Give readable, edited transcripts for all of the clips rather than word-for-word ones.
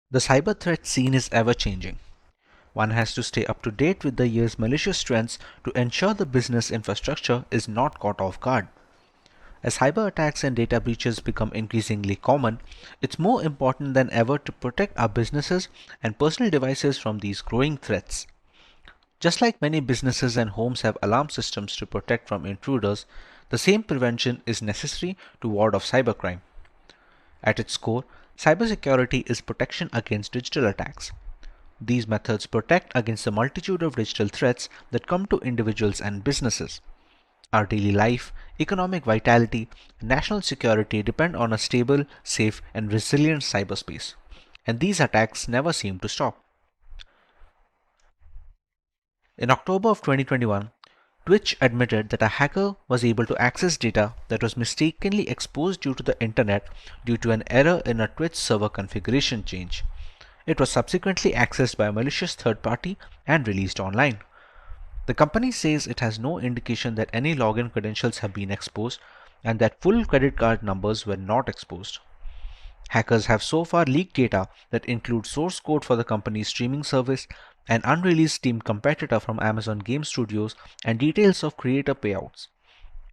The cyber threat scene is ever changing. One has to stay up to date with the year's malicious trends to ensure the business infrastructure is not caught off guard. As cyber attacks and data breaches become increasingly common, it's more important than ever to protect our businesses and personal devices from these growing threats. Just like many businesses and homes have alarm systems to protect from intruders, the same prevention is necessary to ward off cybercrime. At its core, cybersecurity is protection against digital attacks. These methods protect against the multitude of digital threats that come to individuals and businesses. Our daily life, economic vitality, and national security depend on a stable, safe, and resilient cyberspace. And these attacks never seem to stop. In October of 2021, Twitch admitted that a hacker was able to access data that was mistakenly exposed due to the internet due to an error in a Twitch server configuration change. It was subsequently accessed by a malicious third party and released online. The company says it has no indication that any login credentials have been exposed and that full credit card numbers were not exposed. Hackers have so far leaked data that includes source code for the company's streaming service, an unreleased Steam competitor from Amazon Game Studios, and details of creator payouts.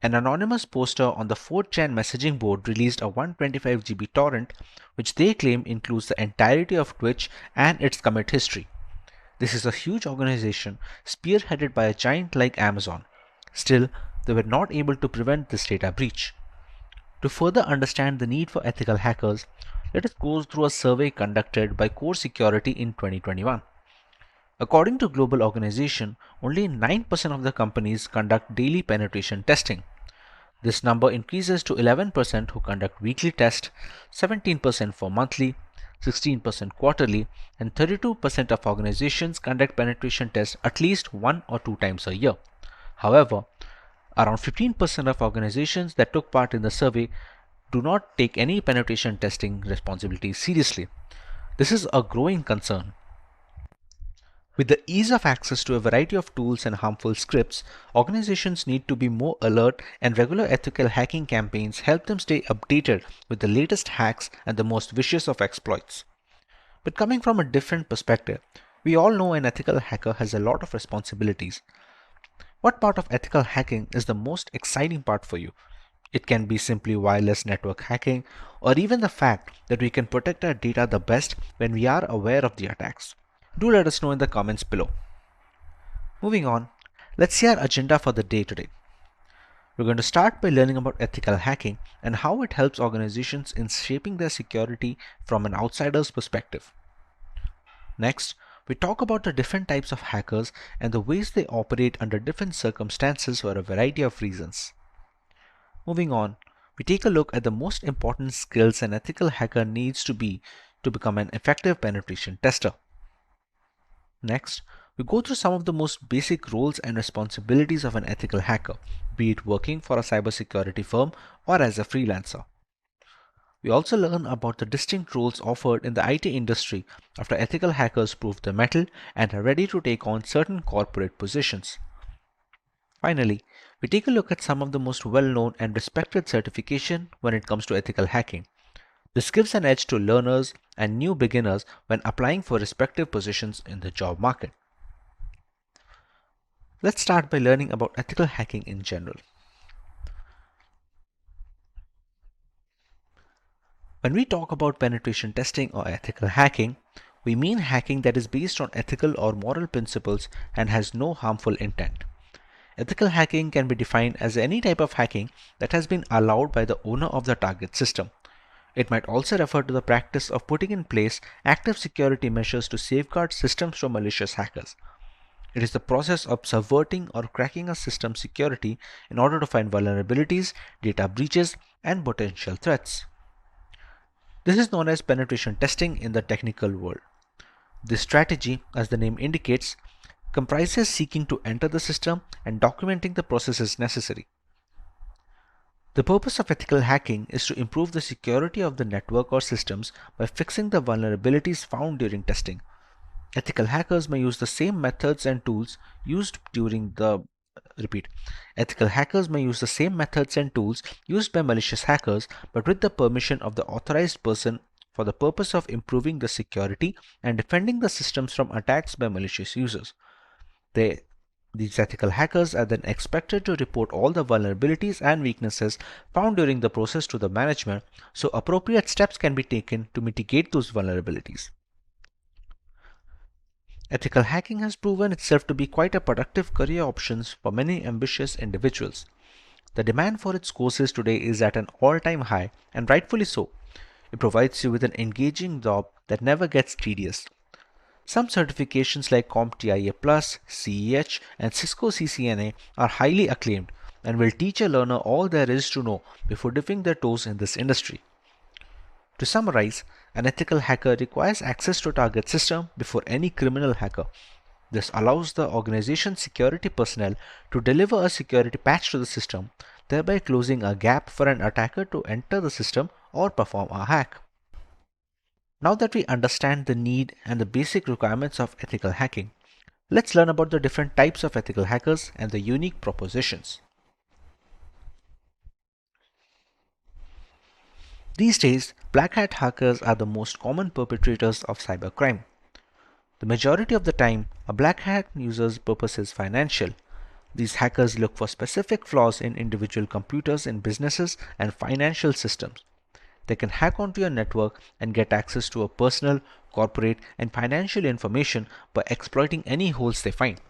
An anonymous poster on the 4chan messaging board released a 125 GB torrent, which they claim includes the entirety of Twitch and its commit history. This is a huge organization spearheaded by a giant like Amazon. Still, they were not able to prevent this data breach. To further understand the need for ethical hackers, let us go through a survey conducted by Core Security in 2021. According to Global Organization, only 9% of the companies conduct daily penetration testing. This number increases to 11% who conduct weekly tests, 17% for monthly, 16% quarterly, and 32% of organizations conduct penetration tests at least 1 or 2 times a year. However, around 15% of organizations that took part in the survey do not take any penetration testing responsibilities seriously. This is a growing concern. With the ease of access to a variety of tools and harmful scripts, organizations need to be more alert, and regular ethical hacking campaigns help them stay updated with the latest hacks and the most vicious of exploits. But coming from a different perspective, we all know an ethical hacker has a lot of responsibilities. What part of ethical hacking is the most exciting part for you? It can be simply wireless network hacking, or even the fact that we can protect our data the best when we are aware of the attacks. Do let us know in the comments below. Moving on, let's see our agenda for the day today. We're going to start by learning about ethical hacking and how it helps organizations in shaping their security from an outsider's perspective. Next, we talk about the different types of hackers and the ways they operate under different circumstances for a variety of reasons. Moving on, we take a look at the most important skills an ethical hacker needs to become an effective penetration tester. Next, we go through some of the most basic roles and responsibilities of an ethical hacker, be it working for a cybersecurity firm or as a freelancer. We also learn about the distinct roles offered in the IT industry after ethical hackers prove their mettle and are ready to take on certain corporate positions. Finally, we take a look at some of the most well-known and respected certification when it comes to ethical hacking. This gives an edge to learners and new beginners when applying for respective positions in the job market. Let's start by learning about ethical hacking in general. When we talk about penetration testing or ethical hacking, we mean hacking that is based on ethical or moral principles and has no harmful intent. Ethical hacking can be defined as any type of hacking that has been allowed by the owner of the target system. It might also refer to the practice of putting in place active security measures to safeguard systems from malicious hackers. It is the process of subverting or cracking a system's security in order to find vulnerabilities, data breaches, and potential threats. This is known as penetration testing in the technical world. This strategy, as the name indicates, comprises seeking to enter the system and documenting the processes necessary. The purpose of ethical hacking is to improve the security of the network or systems by fixing the vulnerabilities found during testing. Ethical hackers may use the same methods and tools used during the Repeat. Ethical hackers may use the same methods and tools used by malicious hackers, but with the permission of the authorized person for the purpose of improving the security and defending the systems from attacks by malicious users. They, these ethical hackers are then expected to report all the vulnerabilities and weaknesses found during the process to the management, so appropriate steps can be taken to mitigate those vulnerabilities. Ethical hacking has proven itself to be quite a productive career option for many ambitious individuals. The demand for its courses today is at an all-time high, and rightfully so. It provides you with an engaging job that never gets tedious. Some certifications like CompTIA Plus, CEH, and Cisco CCNA are highly acclaimed and will teach a learner all there is to know before dipping their toes in this industry. To summarize, an ethical hacker requires access to a target system before any criminal hacker. This allows the organization's security personnel to deliver a security patch to the system, thereby closing a gap for an attacker to enter the system or perform a hack. Now that we understand the need and the basic requirements of ethical hacking, let's learn about the different types of ethical hackers and the unique propositions. These days, black hat hackers are the most common perpetrators of cybercrime. The majority of the time, a black hat user's purpose is financial. These hackers look for specific flaws in individual computers in businesses and financial systems. They can hack onto your network and get access to a personal, corporate, and financial information by exploiting any holes they find.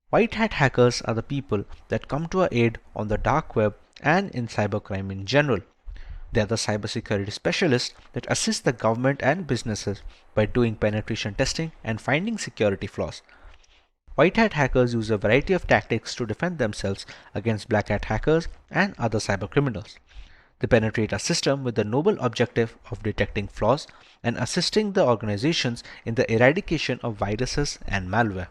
White hat hackers are the people that come to our aid on the dark web and in cybercrime in general. They are the cybersecurity specialists that assist the government and businesses by doing penetration testing and finding security flaws. White hat hackers use a variety of tactics to defend themselves against black hat hackers and other cybercriminals. They penetrate a system with the noble objective of detecting flaws and assisting the organizations in the eradication of viruses and malware.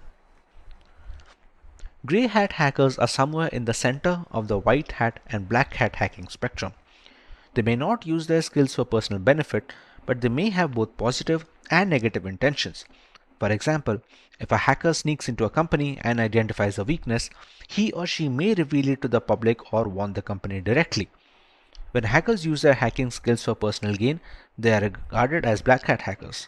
Grey hat hackers are somewhere in the center of the white hat and black hat hacking spectrum. They may not use their skills for personal benefit, but they may have both positive and negative intentions. For example, if a hacker sneaks into a company and identifies a weakness, he or she may reveal it to the public or warn the company directly. When hackers use their hacking skills for personal gain, they are regarded as black hat hackers.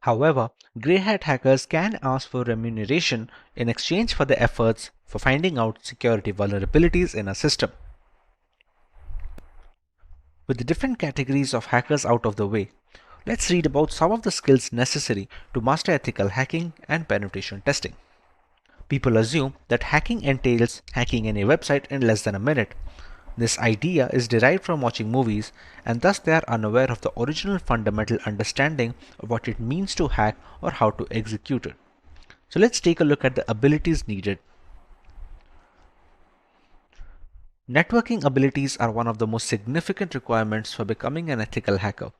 However, grey hat hackers can ask for remuneration in exchange for their efforts for finding out security vulnerabilities in a system. With the different categories of hackers out of the way, let's read about some of the skills necessary to master ethical hacking and penetration testing. People assume that hacking entails hacking any website in less than a minute. This idea is derived from watching movies, and thus they are unaware of the original fundamental understanding of what it means to hack or how to execute it. So let's take a look at the abilities needed. Networking abilities are one of the most significant requirements for becoming an ethical hacker.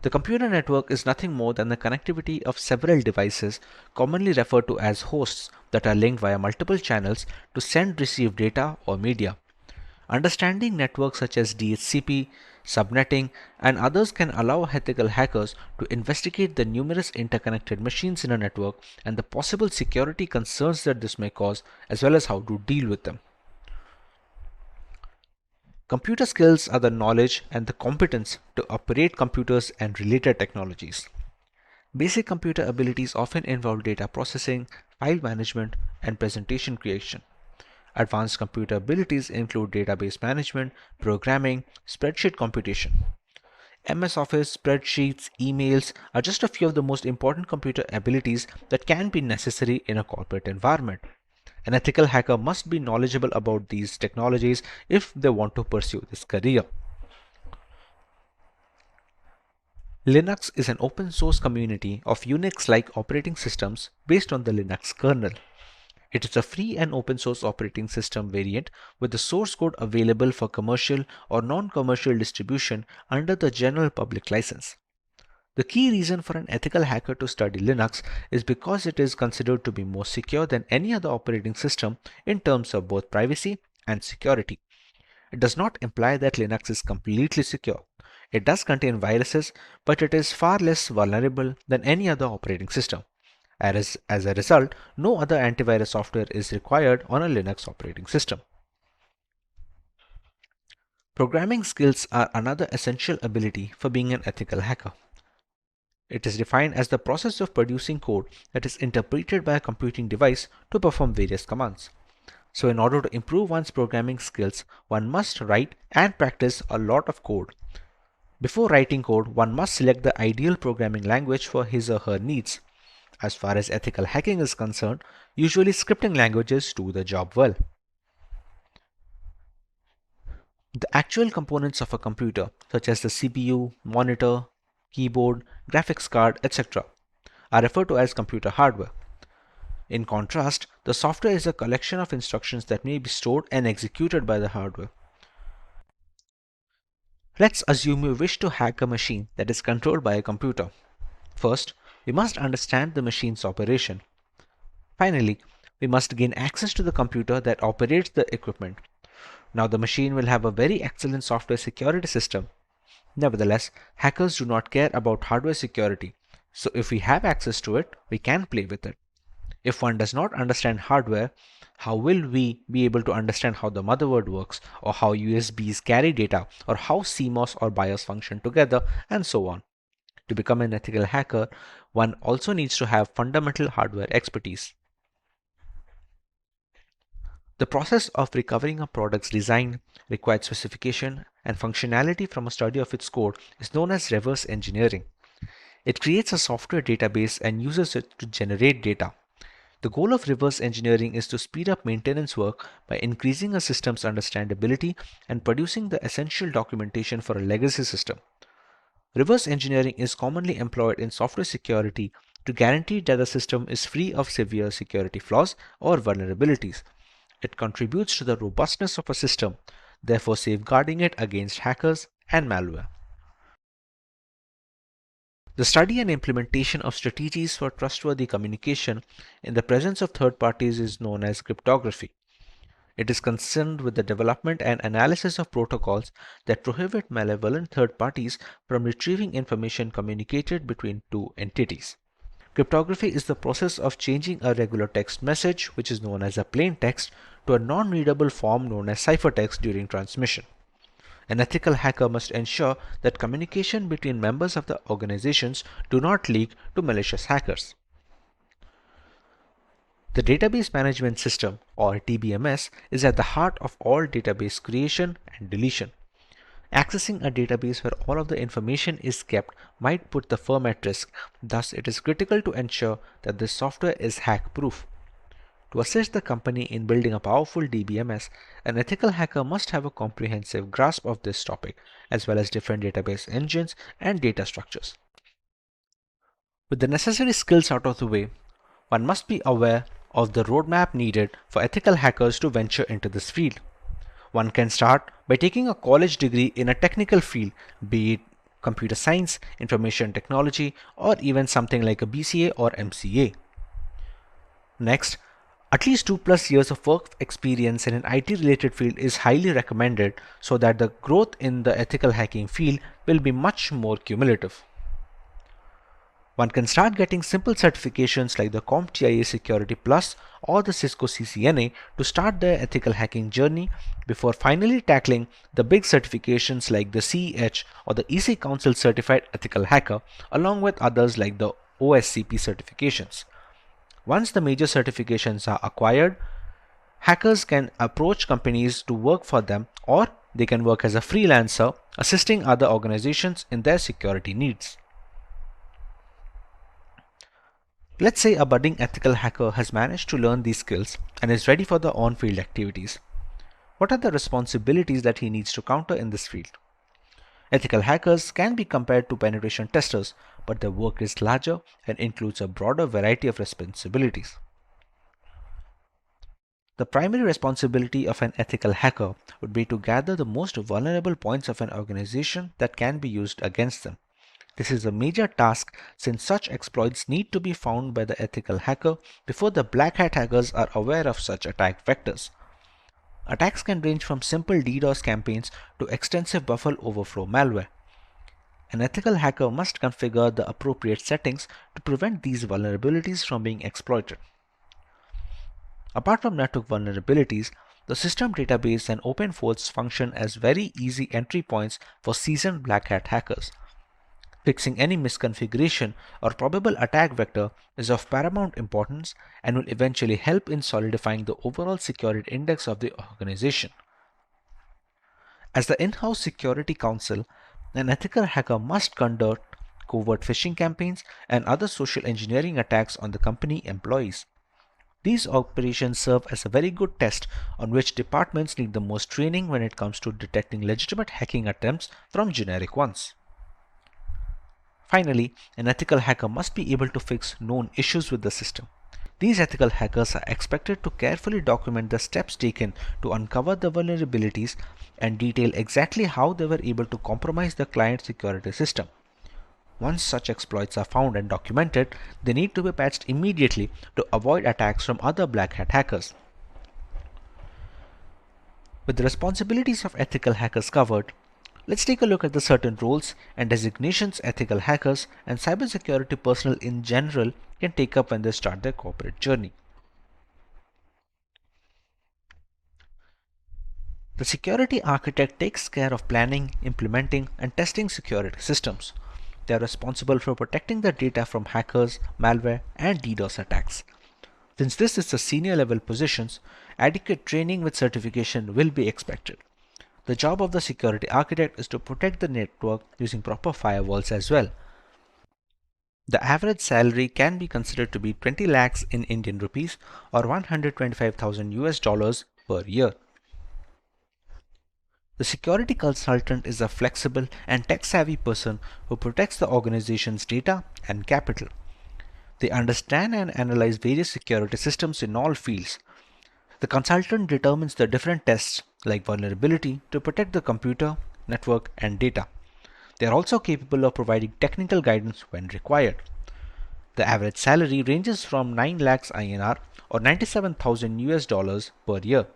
The computer network is nothing more than the connectivity of several devices, commonly referred to as hosts, that are linked via multiple channels to send receive data or media. Understanding networks such as DHCP, subnetting, and others can allow ethical hackers to investigate the numerous interconnected machines in a network and the possible security concerns that this may cause, as well as how to deal with them. Computer skills are the knowledge and the competence to operate computers and related technologies. Basic computer abilities often involve data processing, file management, and presentation creation. Advanced computer abilities include database management, programming, spreadsheet computation. MS Office, spreadsheets, emails are just a few of the most important computer abilities that can be necessary in a corporate environment. An ethical hacker must be knowledgeable about these technologies if they want to pursue this career. Linux is an open source community of Unix-like operating systems based on the Linux kernel. It is a free and open source operating system variant with the source code available for commercial or non-commercial distribution under the general public license. The key reason for an ethical hacker to study Linux is because it is considered to be more secure than any other operating system in terms of both privacy and security. It does not imply that Linux is completely secure. It does contain viruses, but it is far less vulnerable than any other operating system. As a result, no other antivirus software is required on a Linux operating system. Programming skills are another essential ability for being an ethical hacker. It is defined as the process of producing code that is interpreted by a computing device to perform various commands. So in order to improve one's programming skills, one must write and practice a lot of code. Before writing code, one must select the ideal programming language for his or her needs. As far as ethical hacking is concerned, usually scripting languages do the job well. The actual components of a computer, such as the CPU, monitor, keyboard, graphics card, etc., are referred to as computer hardware. In contrast, the software is a collection of instructions that may be stored and executed by the hardware. Let's assume you wish to hack a machine that is controlled by a computer. First, we must understand the machine's operation. Finally, we must gain access to the computer that operates the equipment. Now the machine will have a very excellent software security system. Nevertheless, hackers do not care about hardware security, so if we have access to it, we can play with it. If one does not understand hardware, how will we be able to understand how the motherboard works, or how USBs carry data, or how CMOS or BIOS function together, and so on? To become an ethical hacker, one also needs to have fundamental hardware expertise. The process of recovering a product's design, required specification, and functionality from a study of its code is known as reverse engineering. It creates a software database and uses it to generate data. The goal of reverse engineering is to speed up maintenance work by increasing a system's understandability and producing the essential documentation for a legacy system. Reverse engineering is commonly employed in software security to guarantee that the system is free of severe security flaws or vulnerabilities. It contributes to the robustness of a system, therefore safeguarding it against hackers and malware. The study and implementation of strategies for trustworthy communication in the presence of third parties is known as cryptography. It is concerned with the development and analysis of protocols that prohibit malevolent third parties from retrieving information communicated between two entities. Cryptography is the process of changing a regular text message, which is known as a plain text, to a non-readable form known as ciphertext during transmission. An ethical hacker must ensure that communication between members of the organizations do not leak to malicious hackers. The Database Management System, or DBMS, is at the heart of all database creation and deletion. Accessing a database where all of the information is kept might put the firm at risk, thus it is critical to ensure that this software is hack-proof. To assist the company in building a powerful DBMS, an ethical hacker must have a comprehensive grasp of this topic, as well as different database engines and data structures. With the necessary skills out of the way, one must be aware of the roadmap needed for ethical hackers to venture into this field. One can start by taking a college degree in a technical field, be it computer science, information technology, or even something like a BCA or MCA. Next, at least 2+ years of work experience in an IT related field is highly recommended so that the growth in the ethical hacking field will be much more cumulative. One can start getting simple certifications like the CompTIA Security Plus or the Cisco CCNA to start their ethical hacking journey before finally tackling the big certifications like the CEH or the EC Council Certified Ethical Hacker, along with others like the OSCP certifications. Once the major certifications are acquired, hackers can approach companies to work for them, or they can work as a freelancer assisting other organizations in their security needs. Let's say a budding ethical hacker has managed to learn these skills and is ready for the on-field activities. What are the responsibilities that he needs to counter in this field? Ethical hackers can be compared to penetration testers, but their work is larger and includes a broader variety of responsibilities. The primary responsibility of an ethical hacker would be to gather the most vulnerable points of an organization that can be used against them. This is a major task since such exploits need to be found by the ethical hacker before the black hat hackers are aware of such attack vectors. Attacks can range from simple DDoS campaigns to extensive buffer overflow malware. An ethical hacker must configure the appropriate settings to prevent these vulnerabilities from being exploited. Apart from network vulnerabilities, the system database and open forts function as very easy entry points for seasoned black hat hackers. Fixing any misconfiguration or probable attack vector is of paramount importance and will eventually help in solidifying the overall security index of the organization. As the in-house security counsel, an ethical hacker must conduct covert phishing campaigns and other social engineering attacks on the company employees. These operations serve as a very good test on which departments need the most training when it comes to detecting legitimate hacking attempts from generic ones. Finally, an ethical hacker must be able to fix known issues with the system. These ethical hackers are expected to carefully document the steps taken to uncover the vulnerabilities and detail exactly how they were able to compromise the client security system. Once such exploits are found and documented, they need to be patched immediately to avoid attacks from other black hat hackers. With the responsibilities of ethical hackers covered, let's take a look at the certain roles and designations ethical hackers and cybersecurity personnel in general can take up when they start their corporate journey. The security architect takes care of planning, implementing, and testing security systems. They are responsible for protecting the data from hackers, malware, and DDoS attacks. Since this is a senior level positions, adequate training with certification will be expected. The job of the security architect is to protect the network using proper firewalls as well. The average salary can be considered to be 20 lakhs in Indian rupees or 125,000 US dollars per year. The security consultant is a flexible and tech-savvy person who protects the organization's data and capital. They understand and analyze various security systems in all fields. The consultant determines the different tests, like vulnerability, to protect the computer, network, and data. They are also capable of providing technical guidance when required. The average salary ranges from 9 lakhs INR or 97,000 US dollars per year.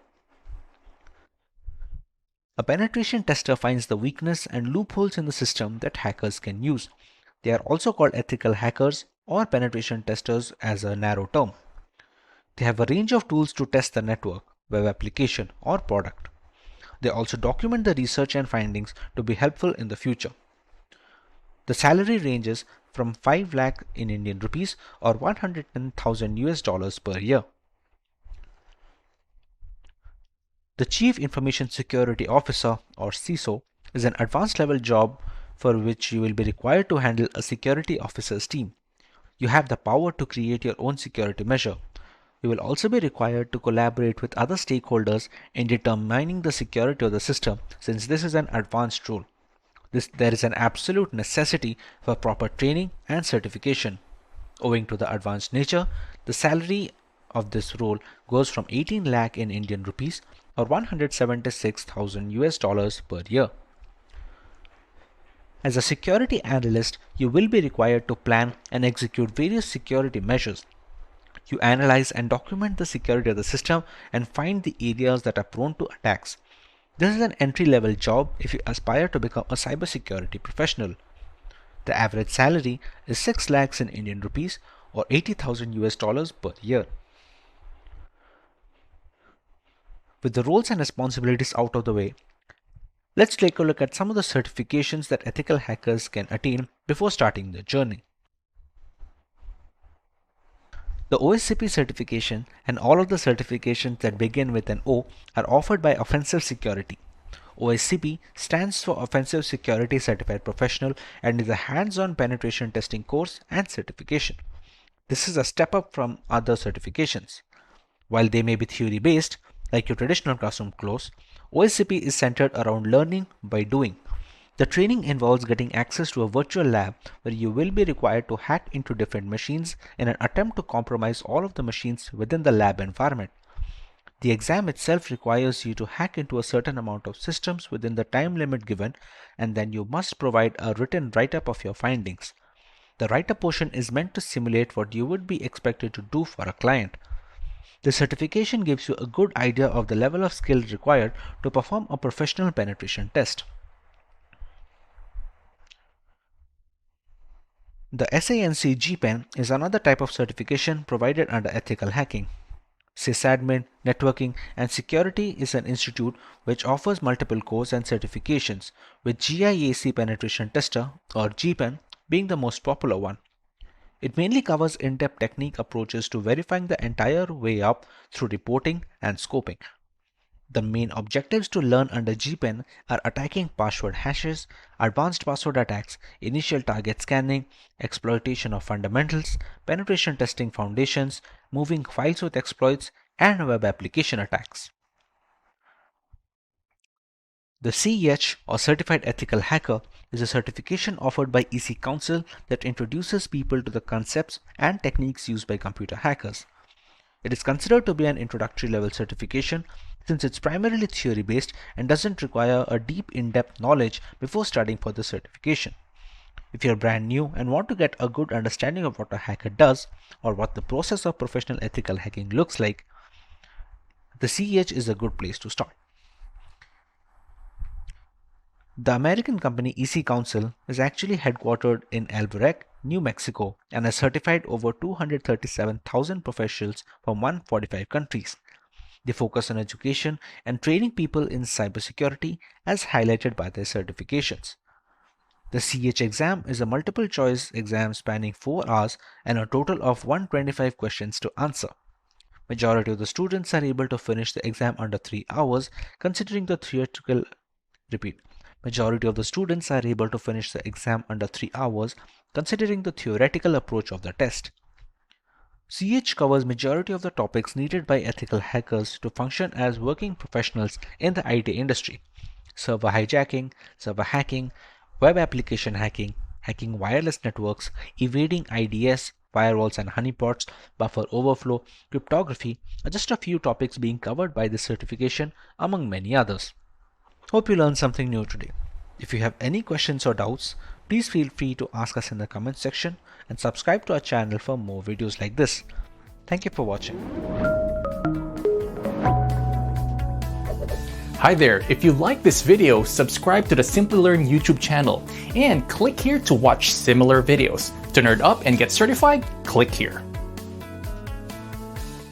A penetration tester finds the weakness and loopholes in the system that hackers can use. They are also called ethical hackers or penetration testers as a narrow term. They have a range of tools to test the network, web application, or product. They also document the research and findings to be helpful in the future. The salary ranges from 5 lakh in Indian rupees or 110,000 US dollars per year. The Chief Information Security Officer or CISO is an advanced level job for which you will be required to handle a security officer's team. You have the power to create your own security measure. You will also be required to collaborate with other stakeholders in determining the security of the system, since this is an advanced role. There is an absolute necessity for proper training and certification. Owing to the advanced nature, the salary of this role goes from 18 lakh in Indian rupees or 176,000 US dollars per year. As a security analyst, you will be required to plan and execute various security measures. You analyze and document the security of the system and find the areas that are prone to attacks. This is an entry-level job if you aspire to become a cybersecurity professional. The average salary is 6 lakhs in Indian rupees or 80,000 US dollars per year. With the roles and responsibilities out of the way, let's take a look at some of the certifications that ethical hackers can attain before starting their journey. The OSCP certification and all of the certifications that begin with an O are offered by Offensive Security. OSCP stands for Offensive Security Certified Professional and is a hands-on penetration testing course and certification. This is a step up from other certifications. While they may be theory-based, like your traditional classroom course, OSCP is centered around learning by doing. The training involves getting access to a virtual lab where you will be required to hack into different machines in an attempt to compromise all of the machines within the lab environment. The exam itself requires you to hack into a certain amount of systems within the time limit given, and then you must provide a written write-up of your findings. The write-up portion is meant to simulate what you would be expected to do for a client. The certification gives you a good idea of the level of skill required to perform a professional penetration test. The SANC GPEN is another type of certification provided under ethical hacking. Sysadmin, Networking and Security is an institute which offers multiple courses and certifications, with GIAC Penetration Tester or GPEN being the most popular one. It mainly covers in-depth technique approaches to verifying the entire way up through reporting and scoping. The main objectives to learn under GPEN are attacking password hashes, advanced password attacks, initial target scanning, exploitation of fundamentals, penetration testing foundations, moving files with exploits, and web application attacks. The CEH or Certified Ethical Hacker is a certification offered by EC Council that introduces people to the concepts and techniques used by computer hackers. It is considered to be an introductory level certification since it's primarily theory based and doesn't require a deep in-depth knowledge before studying for the certification. If you're brand new and want to get a good understanding of what a hacker does or what the process of professional ethical hacking looks like, the CEH is a good place to start. The American company EC Council is actually headquartered in Albuquerque, New Mexico, and has certified over 237,000 professionals from 145 countries. They focus on education and training people in cybersecurity as highlighted by their certifications. The CH exam is a multiple choice exam spanning 4 hours and a total of 125 questions to answer. Majority of the students are able to finish the exam under 3 hours considering the theoretical Majority of the students are able to finish the exam under 3 hours considering the theoretical approach of the test. CH covers majority of the topics needed by ethical hackers to function as working professionals in the IT industry. Server hijacking, server hacking, web application hacking, hacking wireless networks, evading IDS, firewalls and honeypots, buffer overflow, cryptography are just a few topics being covered by this certification among many others. Hope you learned something new today. If you have any questions or doubts, please feel free to ask us in the comment section and subscribe to our channel for more videos like this. Thank you for watching. Hi there, if you like this video, subscribe to the Simplilearn YouTube channel and click here to watch similar videos. To nerd up and get certified, click here.